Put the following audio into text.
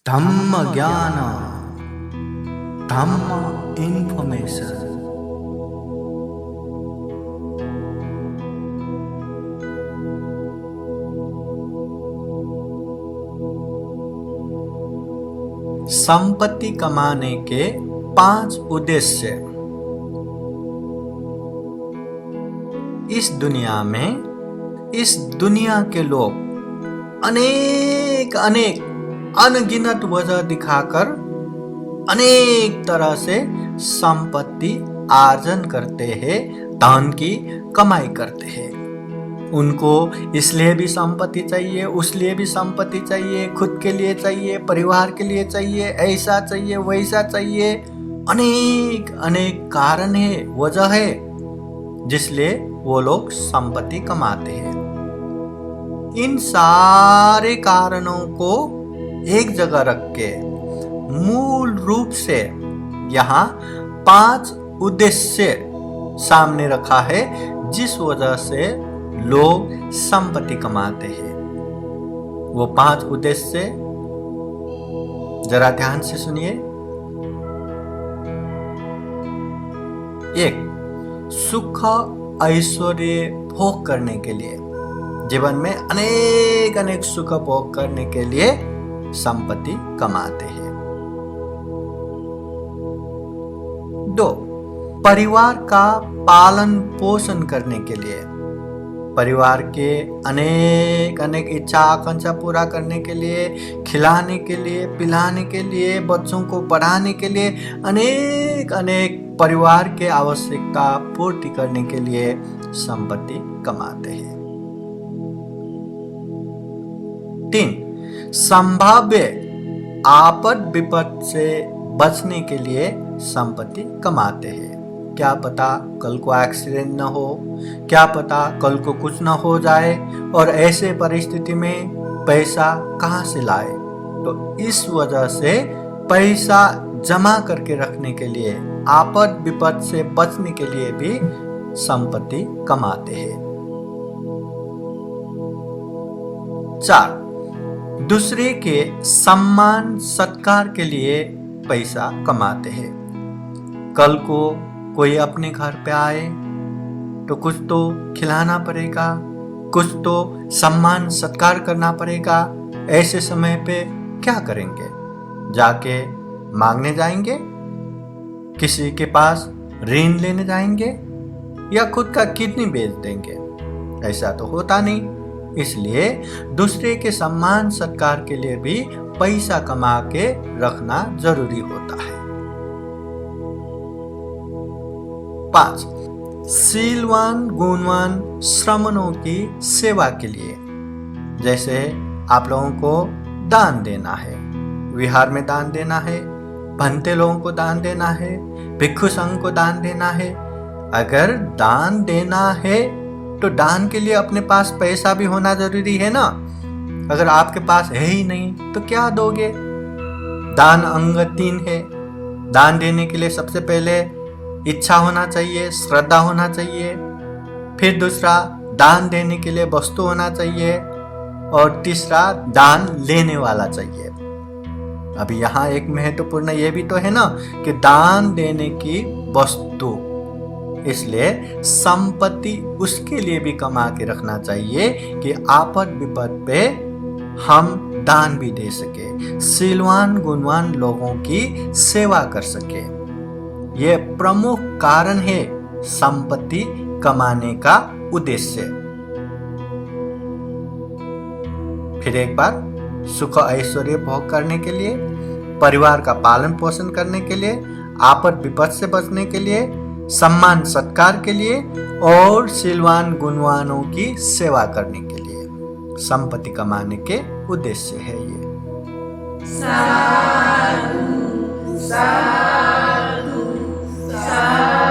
धम्म ज्ञान, धम्म इंफॉर्मेशन। संपत्ति कमाने के 5 उद्देश्य। इस दुनिया के लोग अनेक अनगिनत वजह दिखाकर अनेक तरह से संपत्ति आर्जन करते हैं, धन की कमाई करते हैं। उनको इसलिए भी संपत्ति चाहिए, उसलिए भी संपत्ति चाहिए, खुद के लिए चाहिए, परिवार के लिए चाहिए, ऐसा चाहिए, वैसा चाहिए। अनेक कारण है, वजह है जिसलिए वो लोग संपत्ति कमाते हैं। इन सारे कारणों को एक जगह रख के मूल रूप से यहाँ 5 उद्देश्य सामने रखा है, जिस वजह से लोग संपत्ति कमाते हैं। वो 5 उद्देश्य जरा ध्यान से सुनिए। 1, सुख ऐश्वर्य भोग करने के लिए, जीवन में अनेक सुख भोग करने के लिए संपत्ति कमाते हैं। 2, परिवार का पालन पोषण करने के लिए, परिवार के अनेक इच्छा आकांक्षा पूरा करने के लिए, खिलाने के लिए, पिलाने के लिए, बच्चों को पढ़ाने के लिए, अनेक परिवार के आवश्यकता पूर्ति करने के लिए संपत्ति कमाते हैं। 3, संभाव्य आपद विपद से बचने के लिए संपत्ति कमाते हैं। क्या पता कल को एक्सीडेंट न हो, क्या पता कल को कुछ न हो जाए, और ऐसे परिस्थिति में पैसा कहाँ से लाए। तो इस वजह से पैसा जमा करके रखने के लिए, आपद विपद से बचने के लिए भी संपत्ति कमाते हैं। 4, दूसरे के सम्मान सत्कार के लिए पैसा कमाते हैं। कल को कोई अपने घर पे आए तो कुछ तो खिलाना पड़ेगा, कुछ तो सम्मान सत्कार करना पड़ेगा। ऐसे समय पे क्या करेंगे? जाके मांगने जाएंगे, किसी के पास ऋण लेने जाएंगे, या खुद का किडनी बेच देंगे? ऐसा तो होता नहीं। इसलिए दूसरे के सम्मान सत्कार के लिए भी पैसा कमा के रखना जरूरी होता है। 5, शीलवान गुणवान श्रमणों की सेवा के लिए, जैसे आप लोगों को दान देना है, विहार में दान देना है, भंते लोगों को दान देना है, भिक्षु संघ को दान देना है। अगर दान देना है तो दान के लिए अपने पास पैसा भी होना जरूरी है ना। अगर आपके पास है ही नहीं तो क्या दोगे? दान अंग 3 है। दान देने के लिए सबसे पहले इच्छा होना चाहिए, श्रद्धा होना चाहिए, फिर दूसरा दान देने के लिए वस्तु होना चाहिए, और तीसरा दान लेने वाला चाहिए। अभी यहाँ एक महत्वपूर्ण ये भी तो है ना कि दान देने की वस्तु, इसलिए संपत्ति उसके लिए भी कमा के रखना चाहिए कि आपद विपद पे हम दान भी दे सके, शीलवान गुणवान लोगों की सेवा कर सके। ये प्रमुख कारण है संपत्ति कमाने का उद्देश्य। फिर एक बार, सुख ऐश्वर्य भोग करने के लिए, परिवार का पालन पोषण करने के लिए, आपद विपद से बचने के लिए, सम्मान सत्कार के लिए, और शीलवान गुणवानों की सेवा करने के लिए संपत्ति कमाने के उद्देश्य है ये। साधु साधु साधु।